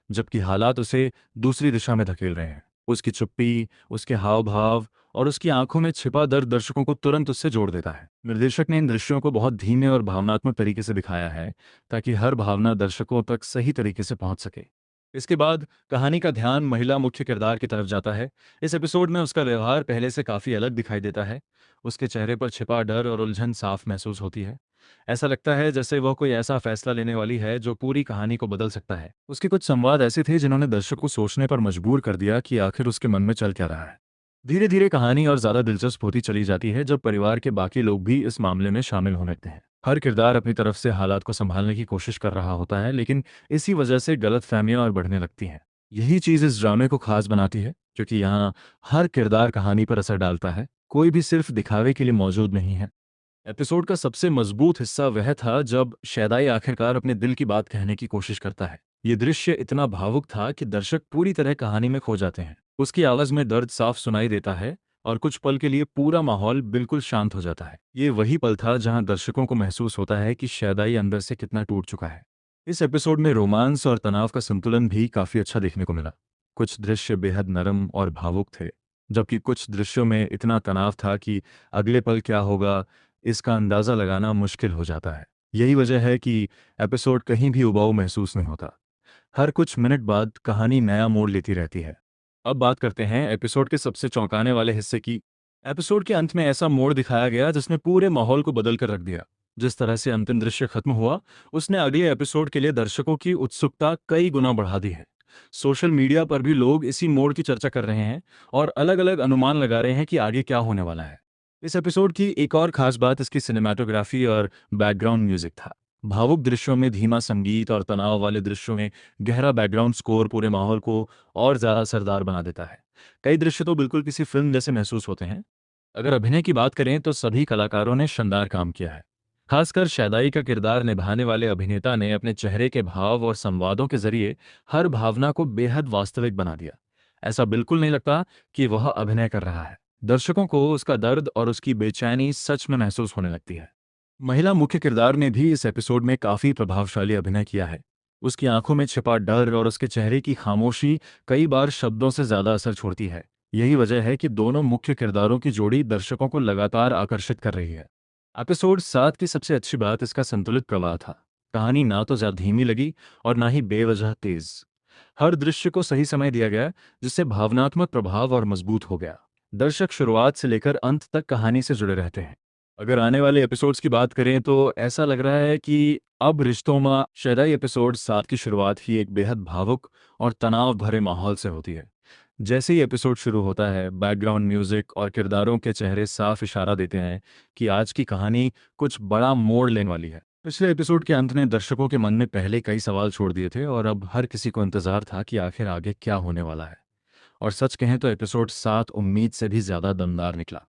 S7: जबकि हालात उसे दूसरी दिशा में धकेल रहे हैं। उसकी चुप्पी, उसके हाव भाव और उसकी आंखों में छिपा दर्द दर्शकों को तुरंत उससे जोड़ देता है। निर्देशक ने इन दृश्यों को बहुत धीमे और भावनात्मक तरीके से दिखाया है ताकि हर भावना दर्शकों तक सही तरीके से पहुंच सके। इसके बाद कहानी का ध्यान महिला मुख्य किरदार की तरफ जाता है। इस एपिसोड में उसका व्यवहार पहले से काफी अलग दिखाई देता है। उसके चेहरे पर छिपा डर और उलझन साफ महसूस होती है। ऐसा लगता है जैसे वह कोई ऐसा फैसला लेने वाली है जो पूरी कहानी को बदल सकता है। उसके कुछ संवाद ऐसे थे जिन्होंने दर्शक को सोचने पर मजबूर कर दिया कि आखिर उसके मन में चल क्या रहा है। धीरे धीरे कहानी और ज्यादा दिलचस्प होती चली जाती है जब परिवार के बाकी लोग भी इस मामले में शामिल होने लगते हैं। हर किरदार अपनी तरफ से हालात को संभालने की कोशिश कर रहा होता है, लेकिन इसी वजह से गलतफहमियां और बढ़ने लगती हैं। यही चीज इस ड्रामे को खास बनाती है, क्योंकि यहाँ हर किरदार कहानी पर असर डालता है। कोई भी सिर्फ दिखावे के लिए मौजूद नहीं है। एपिसोड का सबसे मजबूत हिस्सा वह था जब शैदाई आखिरकार अपने दिल की बात कहने की कोशिश करता है। ये दृश्य इतना भावुक था कि दर्शक पूरी तरह कहानी में खो जाते हैं। उसकी आवाज में दर्द साफ सुनाई देता है और कुछ पल के लिए पूरा माहौल बिल्कुल शांत हो जाता है। ये वही पल था जहां दर्शकों को महसूस होता है कि शैदाई अंदर से कितना टूट चुका है। इस एपिसोड में रोमांस और तनाव का संतुलन भी काफी अच्छा देखने को मिला। कुछ दृश्य बेहद नरम और भावुक थे, जबकि कुछ दृश्यों में इतना तनाव था कि अगले पल क्या होगा इसका अंदाजा लगाना मुश्किल हो जाता है। यही वजह है कि एपिसोड कहीं भी उबाऊ महसूस नहीं होता। हर कुछ मिनट बाद कहानी नया मोड़ लेती रहती है। अब बात करते हैं एपिसोड के सबसे चौंकाने वाले हिस्से की। एपिसोड के अंत में ऐसा मोड़ दिखाया गया जिसने पूरे माहौल को बदल कर रख दिया। जिस तरह से अंतिम दृश्य खत्म हुआ, उसने अगले एपिसोड के लिए दर्शकों की उत्सुकता कई गुना बढ़ा दी है। सोशल मीडिया पर भी लोग इसी मोड़ की चर्चा कर रहे हैं और अलग अलग अनुमान लगा रहे हैं कि आगे क्या होने वाला है। इस एपिसोड की एक और खास बात इसकी सिनेमाटोग्राफी और बैकग्राउंड म्यूजिक था। भावुक दृश्यों में धीमा संगीत और तनाव वाले दृश्यों में गहरा बैकग्राउंड स्कोर पूरे माहौल को और ज्यादा असरदार बना देता है। कई दृश्य तो बिल्कुल किसी फिल्म जैसे महसूस होते हैं। अगर अभिनय की बात करें तो सभी कलाकारों ने शानदार काम किया है। खासकर शैदाई का किरदार निभाने वाले अभिनेता ने अपने चेहरे के भाव और संवादों के जरिए हर भावना को बेहद वास्तविक बना दिया। ऐसा बिल्कुल नहीं लगता कि वह अभिनय कर रहा है। दर्शकों को उसका दर्द और उसकी बेचैनी सच में महसूस होने लगती है। महिला मुख्य किरदार ने भी इस एपिसोड में काफी प्रभावशाली अभिनय किया है। उसकी आंखों में छिपा डर और उसके चेहरे की खामोशी कई बार शब्दों से ज्यादा असर छोड़ती है। यही वजह है कि दोनों मुख्य किरदारों की जोड़ी दर्शकों को लगातार आकर्षित कर रही है। एपिसोड 7 की सबसे अच्छी बात इसका संतुलित प्रवाह था। कहानी ना तो ज्यादा धीमी लगी और ना ही बेवजह तेज। हर दृश्य को सही समय दिया गया, जिससे भावनात्मक प्रभाव और मजबूत हो गया। दर्शक शुरुआत से लेकर अंत तक कहानी से जुड़े रहते हैं। अगर आने वाले एपिसोड्स की बात करें तो ऐसा लग रहा है कि अब रिश्तों में शैदाई एपिसोड 7 की शुरुआत ही एक बेहद भावुक और तनाव भरे माहौल से होती है। जैसे ही एपिसोड शुरू होता है, बैकग्राउंड म्यूजिक और किरदारों के चेहरे साफ इशारा देते हैं कि आज की कहानी कुछ बड़ा मोड़ लेने वाली है। पिछले एपिसोड के अंत ने दर्शकों के मन में पहले कई सवाल छोड़ दिए थे और अब हर किसी को इंतजार था कि आखिर आगे क्या होने वाला है। और सच कहें तो एपिसोड 7 उम्मीद से भी ज्यादा दमदार निकला।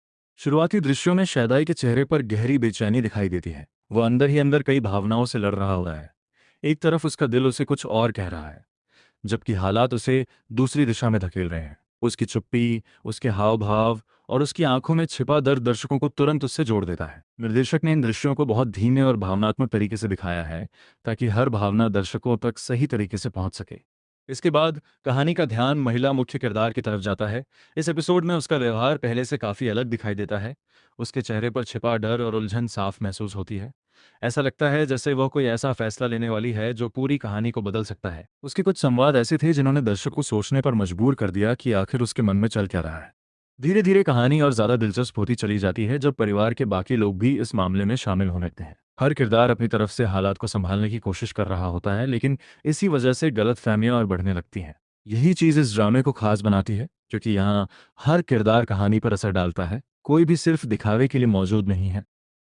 S7: शुरुआती दृश्यों में शैदाई के चेहरे पर गहरी बेचैनी दिखाई देती है। वह अंदर ही अंदर कई भावनाओं से लड़ रहा होता है। एक तरफ उसका दिल उसे कुछ और कह रहा है, जबकि हालात उसे दूसरी दिशा में धकेल रहे हैं। उसकी चुप्पी, उसके हाव भाव और उसकी आंखों में छिपा दर्द दर्शकों को तुरंत उससे जोड़ देता है। निर्देशक ने इन दृश्यों को बहुत धीमे और भावनात्मक तरीके से दिखाया है, ताकि हर भावना दर्शकों तक सही तरीके से पहुंच सके। इसके बाद कहानी का ध्यान महिला मुख्य किरदार की तरफ जाता है। इस एपिसोड में उसका व्यवहार पहले से काफी अलग दिखाई देता है। उसके चेहरे पर छिपा डर और उलझन साफ महसूस होती है। ऐसा लगता है जैसे वह कोई ऐसा फैसला लेने वाली है जो पूरी कहानी को बदल सकता है। उसके कुछ संवाद ऐसे थे जिन्होंने दर्शक को सोचने पर मजबूर कर दिया कि आखिर उसके मन में चल क्या रहा है। धीरे धीरे कहानी और ज्यादा दिलचस्प होती चली जाती है जब परिवार के बाकी लोग भी इस मामले में शामिल होने लगते हैं। हर किरदार अपनी तरफ से हालात को संभालने की कोशिश कर रहा होता है, लेकिन इसी वजह से गलतफहमियां और बढ़ने लगती हैं। यही चीज इस ड्रामे को खास बनाती है, क्योंकि यहाँ हर किरदार कहानी पर असर डालता है। कोई भी सिर्फ दिखावे के लिए मौजूद नहीं है।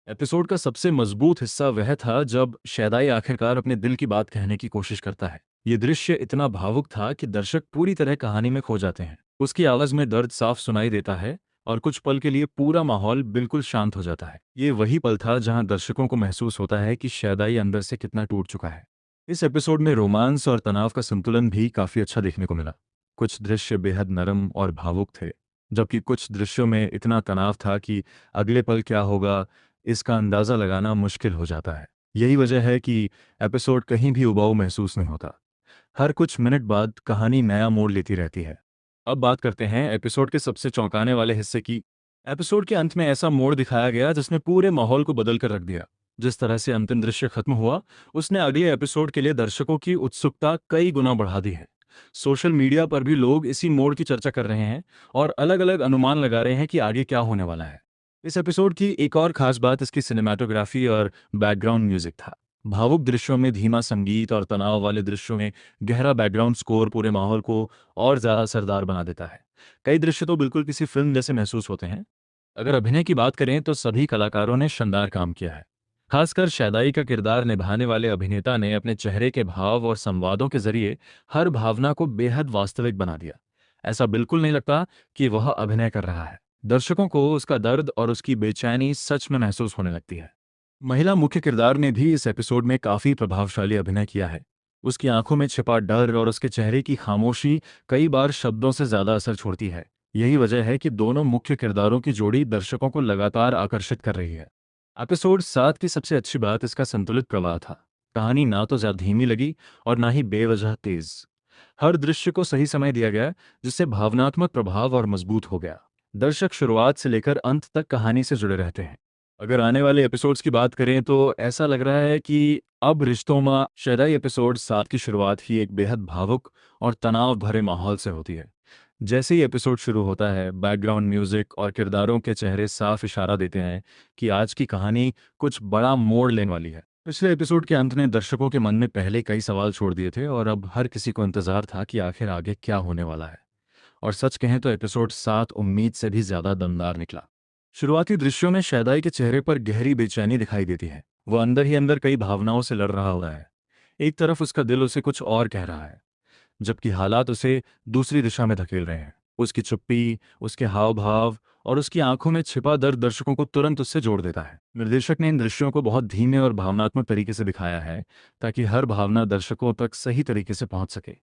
S7: एपिसोड का सबसे मजबूत हिस्सा वह था जब शैदाई आखिरकार अपने दिल की बात कहने की कोशिश करता है। ये दृश्य इतना भावुक था कि दर्शक पूरी तरह कहानी में खो जाते हैं। उसकी आवाज में दर्द साफ सुनाई देता है और कुछ पल के लिए पूरा माहौल बिल्कुल शांत हो जाता है। ये वही पल था जहां दर्शकों को महसूस होता है कि शैदाई अंदर से कितना टूट चुका है। इस एपिसोड में रोमांस और तनाव का संतुलन भी काफी अच्छा देखने को मिला। कुछ दृश्य बेहद नरम और भावुक थे, जबकि कुछ दृश्यों में इतना तनाव था कि अगले पल क्या होगा इसका अंदाजा लगाना मुश्किल हो जाता है। यही वजह है कि एपिसोड कहीं भी उबाऊ महसूस नहीं होता। हर कुछ मिनट बाद कहानी नया मोड़ लेती रहती है। अब बात करते हैं एपिसोड के सबसे चौंकाने वाले हिस्से की। एपिसोड के अंत में ऐसा मोड़ दिखाया गया जिसने पूरे माहौल को बदल कर रख दिया। जिस तरह से अंतिम दृश्य खत्म हुआ, उसने अगले एपिसोड के लिए दर्शकों की उत्सुकता कई गुना बढ़ा दी है। सोशल मीडिया पर भी लोग इसी मोड़ की चर्चा कर रहे हैं और अलग अलग अनुमान लगा रहे हैं कि आगे क्या होने वाला है। इस एपिसोड की एक और खास बात इसकी सिनेमाटोग्राफी और बैकग्राउंड म्यूजिक था। भावुक दृश्यों में धीमा संगीत और तनाव वाले दृश्यों में गहरा बैकग्राउंड स्कोर पूरे माहौल को और ज्यादा असरदार बना देता है। कई दृश्य तो बिल्कुल किसी फिल्म जैसे महसूस होते हैं। अगर अभिनय की बात करें तो सभी कलाकारों ने शानदार काम किया है। खासकर शैदाई का किरदार निभाने वाले अभिनेता ने अपने चेहरे के भाव और संवादों के जरिए हर भावना को बेहद वास्तविक बना दिया। ऐसा बिल्कुल नहीं लगता कि वह अभिनय कर रहा है। दर्शकों को उसका दर्द और उसकी बेचैनी सच में महसूस होने लगती है। महिला मुख्य किरदार ने भी इस एपिसोड में काफी प्रभावशाली अभिनय किया है। उसकी आंखों में छिपा डर और उसके चेहरे की खामोशी कई बार शब्दों से ज्यादा असर छोड़ती है। यही वजह है कि दोनों मुख्य किरदारों की जोड़ी दर्शकों को लगातार आकर्षित कर रही है। एपिसोड 7 की सबसे अच्छी बात इसका संतुलित प्रवाह था। कहानी ना तो ज्यादा धीमी लगी और ना ही बेवजह तेज। हर दृश्य को सही समय दिया गया, जिससे भावनात्मक प्रभाव और मजबूत हो गया। दर्शक शुरुआत से लेकर अंत तक कहानी से जुड़े रहते हैं। अगर आने वाले एपिसोड्स की बात करें तो ऐसा लग रहा है कि अब रिश्तों में शदाई एपिसोड 7 की शुरुआत ही एक बेहद भावुक और तनाव भरे माहौल से होती है। जैसे ही एपिसोड शुरू होता है, बैकग्राउंड म्यूजिक और किरदारों के चेहरे साफ इशारा देते हैं कि आज की कहानी कुछ बड़ा मोड़ लेने वाली है। पिछले एपिसोड के अंत ने दर्शकों के मन में पहले कई सवाल छोड़ दिए थे और अब हर किसी को इंतजार था कि आखिर आगे क्या होने वाला है। और सच कहें तो एपिसोड 7 उम्मीद से भी ज्यादा दमदार निकला। शुरुआती दृश्यों में शैदाई के चेहरे पर गहरी बेचैनी दिखाई देती है। वह अंदर ही अंदर कई भावनाओं से लड़ रहा हुआ है। एक तरफ उसका दिल उसे कुछ और कह रहा है, जबकि हालात उसे दूसरी दिशा में धकेल रहे हैं। उसकी चुप्पी, उसके हाव भाव और उसकी आंखों में छिपा दर्द दर्शकों को तुरंत उससे जोड़ देता है। निर्देशक ने इन दृश्यों को बहुत धीमे और भावनात्मक तरीके से दिखाया है, ताकि हर भावना दर्शकों तक सही तरीके से पहुंच सके।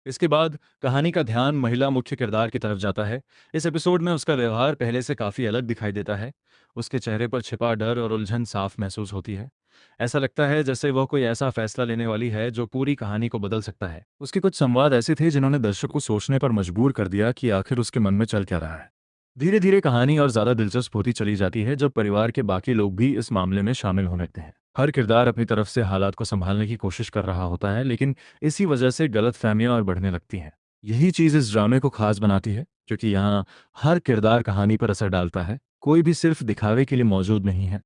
S7: इसके बाद कहानी का ध्यान महिला मुख्य किरदार की तरफ जाता है। इस एपिसोड में उसका व्यवहार पहले से काफी अलग दिखाई देता है। उसके चेहरे पर छिपा डर और उलझन साफ महसूस होती है। ऐसा लगता है जैसे वह कोई ऐसा फैसला लेने वाली है जो पूरी कहानी को बदल सकता है। उसके कुछ संवाद ऐसे थे जिन्होंने दर्शक को सोचने पर मजबूर कर दिया कि आखिर उसके मन में चल क्या रहा है। धीरे धीरे कहानी और ज्यादा दिलचस्प होती चली जाती है जब परिवार के बाकी लोग भी इस मामले में शामिल होने लगते हैं। हर किरदार अपनी तरफ से हालात को संभालने की कोशिश कर रहा होता है, लेकिन इसी वजह से गलतफहमियां और बढ़ने लगती हैं। यही चीज इस ड्रामे को खास बनाती है, क्योंकि यहाँ हर किरदार कहानी पर असर डालता है। कोई भी सिर्फ दिखावे के लिए मौजूद नहीं है।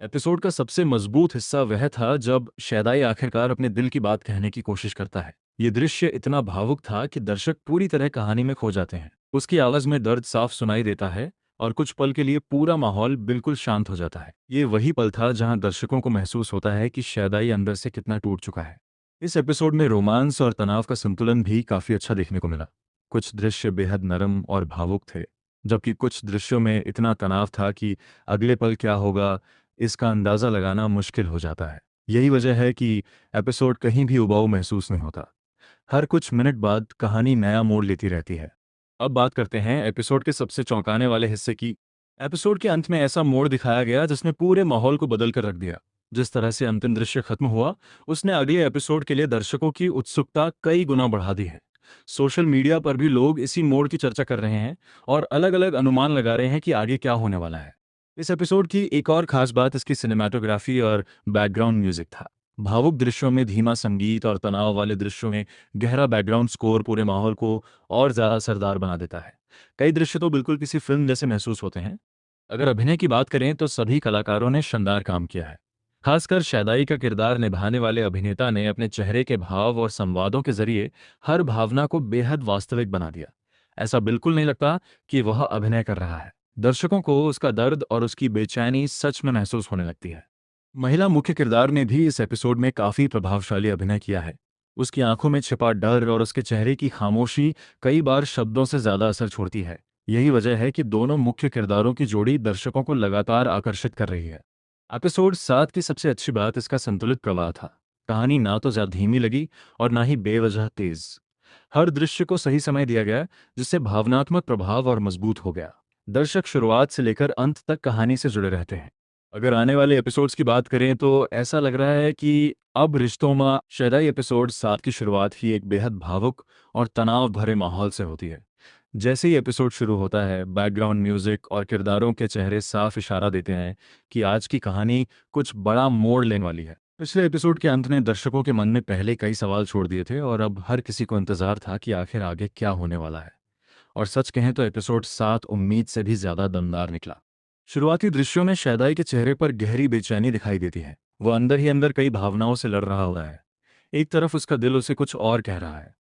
S7: एपिसोड का सबसे मजबूत हिस्सा वह था जब शैदाई आखिरकार अपने दिल की बात कहने की कोशिश करता है। ये दृश्य इतना भावुक था कि दर्शक पूरी तरह कहानी में खो जाते हैं। उसकी आवाज में दर्द साफ सुनाई देता है और कुछ पल के लिए पूरा माहौल बिल्कुल शांत हो जाता है। ये वही पल था जहां दर्शकों को महसूस होता है कि शैदाई अंदर से कितना टूट चुका है। इस एपिसोड में रोमांस और तनाव का संतुलन भी काफी अच्छा देखने को मिला। कुछ दृश्य बेहद नरम और भावुक थे, जबकि कुछ दृश्यों में इतना तनाव था कि अगले पल क्या होगा इसका अंदाजा लगाना मुश्किल हो जाता है। यही वजह है कि एपिसोड कहीं भी उबाऊ महसूस नहीं होता। हर कुछ मिनट बाद कहानी नया मोड़ लेती रहती है। अब बात करते हैं एपिसोड के सबसे चौंकाने वाले हिस्से की। एपिसोड के अंत में ऐसा मोड़ दिखाया गया जिसने पूरे माहौल को बदल कर रख दिया। जिस तरह से अंतिम दृश्य खत्म हुआ, उसने अगले एपिसोड के लिए दर्शकों की उत्सुकता कई गुना बढ़ा दी है। सोशल मीडिया पर भी लोग इसी मोड़ की चर्चा कर रहे हैं और अलग अलग अनुमान लगा रहे हैं कि आगे क्या होने वाला है। इस एपिसोड की एक और खास बात इसकी सिनेमाटोग्राफी और बैकग्राउंड म्यूजिक था। भावुक दृश्यों में धीमा संगीत और तनाव वाले दृश्यों में गहरा बैकग्राउंड स्कोर पूरे माहौल को और ज्यादा असरदार बना देता है। कई दृश्य तो बिल्कुल किसी फिल्म जैसे महसूस होते हैं। अगर अभिनय की बात करें तो सभी कलाकारों ने शानदार काम किया है। खासकर शैदाई का किरदार निभाने वाले अभिनेता ने अपने चेहरे के भाव और संवादों के जरिए हर भावना को बेहद वास्तविक बना दिया। ऐसा बिल्कुल नहीं लगता कि वह अभिनय कर रहा है। दर्शकों को उसका दर्द और उसकी बेचैनी सच में महसूस होने लगती है। महिला मुख्य किरदार ने भी इस एपिसोड में काफी प्रभावशाली अभिनय किया है। उसकी आंखों में छिपा डर और उसके चेहरे की खामोशी कई बार शब्दों से ज्यादा असर छोड़ती है। यही वजह है कि दोनों मुख्य किरदारों की जोड़ी दर्शकों को लगातार आकर्षित कर रही है। एपिसोड 7 की सबसे अच्छी बात इसका संतुलित प्रवाह था। कहानी ना तो ज्यादा धीमी लगी और ना ही बेवजह तेज। हर दृश्य को सही समय दिया गया, जिससे भावनात्मक प्रभाव और मजबूत हो गया। दर्शक शुरुआत से लेकर अंत तक कहानी से जुड़े रहते हैं। अगर आने वाले एपिसोड्स की बात करें तो ऐसा लग रहा है कि अब रिश्तों में शदाई एपिसोड 7 की शुरुआत ही एक बेहद भावुक और तनाव भरे माहौल से होती है। जैसे ही एपिसोड शुरू होता है, बैकग्राउंड म्यूजिक और किरदारों के चेहरे साफ इशारा देते हैं कि आज की कहानी कुछ बड़ा मोड़ लेने वाली है। पिछले एपिसोड के अंत ने दर्शकों के मन में पहले कई सवाल छोड़ दिए थे और अब हर किसी को इंतजार था कि आखिर आगे क्या होने वाला है। और सच कहें तो एपिसोड 7 उम्मीद से भी ज्यादा दमदार निकला। शुरुआती दृश्यों में शैदाई के चेहरे पर गहरी बेचैनी दिखाई देती है। वह अंदर ही अंदर कई भावनाओं से लड़ रहा हुआ है। एक तरफ उसका दिल उसे कुछ और कह रहा है,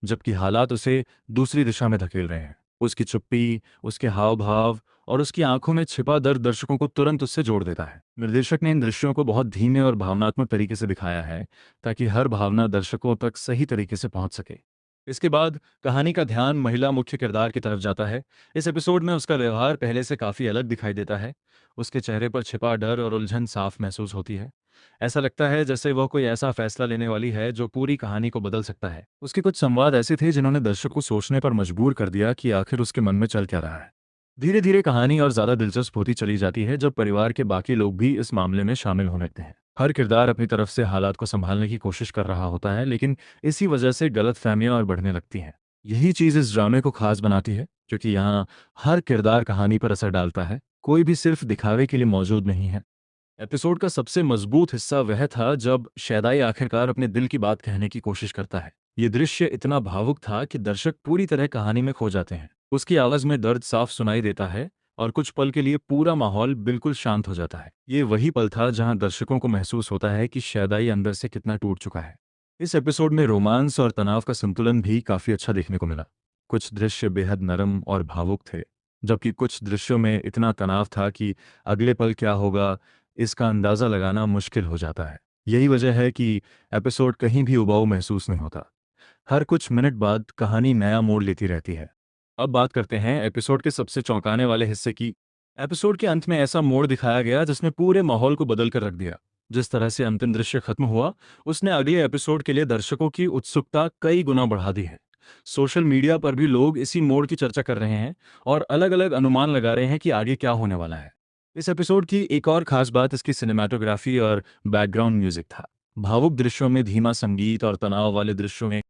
S7: जबकि हालात उसे दूसरी दिशा में धकेल रहे हैं। उसकी चुप्पी, उसके हाव भाव और उसकी आंखों में छिपा दर्द दर्शकों को तुरंत उससे जोड़ देता है। निर्देशक ने इन दृश्यों को बहुत धीमे और भावनात्मक तरीके से दिखाया है, ताकि हर भावना दर्शकों तक सही तरीके से पहुंच सके। इसके बाद कहानी का ध्यान महिला मुख्य किरदार की तरफ जाता है। इस एपिसोड में उसका व्यवहार पहले से काफी अलग दिखाई देता है। उसके चेहरे पर छिपा डर और उलझन साफ महसूस होती है। ऐसा लगता है जैसे वह कोई ऐसा फैसला लेने वाली है जो पूरी कहानी को बदल सकता है। उसके कुछ संवाद ऐसे थे जिन्होंने दर्शक को सोचने पर मजबूर कर दिया कि आखिर उसके मन में चल क्या रहा है। धीरे धीरे कहानी और ज्यादा दिलचस्प होती चली जाती है जब परिवार के बाकी लोग भी इस मामले में शामिल होने लगते हैं। हर किरदार अपनी तरफ से हालात को संभालने की कोशिश कर रहा होता है, लेकिन इसी वजह से गलतफहमियां और बढ़ने लगती हैं। यही चीज इस ड्रामे को खास बनाती है, क्योंकि यहाँ हर किरदार कहानी पर असर डालता है, कोई भी सिर्फ दिखावे के लिए मौजूद नहीं है। एपिसोड का सबसे मजबूत हिस्सा वह था जब शैदाई आखिरकार अपने दिल की बात कहने की कोशिश करता है। ये दृश्य इतना भावुक था कि दर्शक पूरी तरह कहानी में खो जाते हैं। उसकी आवाज में दर्द साफ सुनाई देता है और कुछ पल के लिए पूरा माहौल बिल्कुल शांत हो जाता है। ये वही पल था जहां दर्शकों को महसूस होता है कि शैदाई अंदर से कितना टूट चुका है। इस एपिसोड में रोमांस और तनाव का संतुलन भी काफी अच्छा देखने को मिला। कुछ दृश्य बेहद नरम और भावुक थे, जबकि कुछ दृश्यों में इतना तनाव था कि अगले पल क्या होगा इसका अंदाजा लगाना मुश्किल हो जाता है। यही वजह है कि एपिसोड कहीं भी उबाऊ महसूस नहीं होता। हर कुछ मिनट बाद कहानी नया मोड़ लेती रहती है। अब बात करते हैं एपिसोड के सबसे चौंकाने वाले हिस्से की। एपिसोड के अंत में ऐसा मोड़ दिखाया गया जिसने पूरे माहौल को बदल कर रख दिया। जिस तरह से अंतिम दृश्य खत्म हुआ, उसने अगले एपिसोड के लिए दर्शकों की उत्सुकता कई गुना बढ़ा दी है। सोशल मीडिया पर भी लोग इसी मोड़ की चर्चा कर रहे हैं और अलग अलग अनुमान लगा रहे हैं कि आगे क्या होने वाला है। इस एपिसोड की एक और खास बात इसकी सिनेमाटोग्राफी और बैकग्राउंड म्यूजिक था। भावुक दृश्यों में धीमा संगीत और तनाव वाले दृश्यों में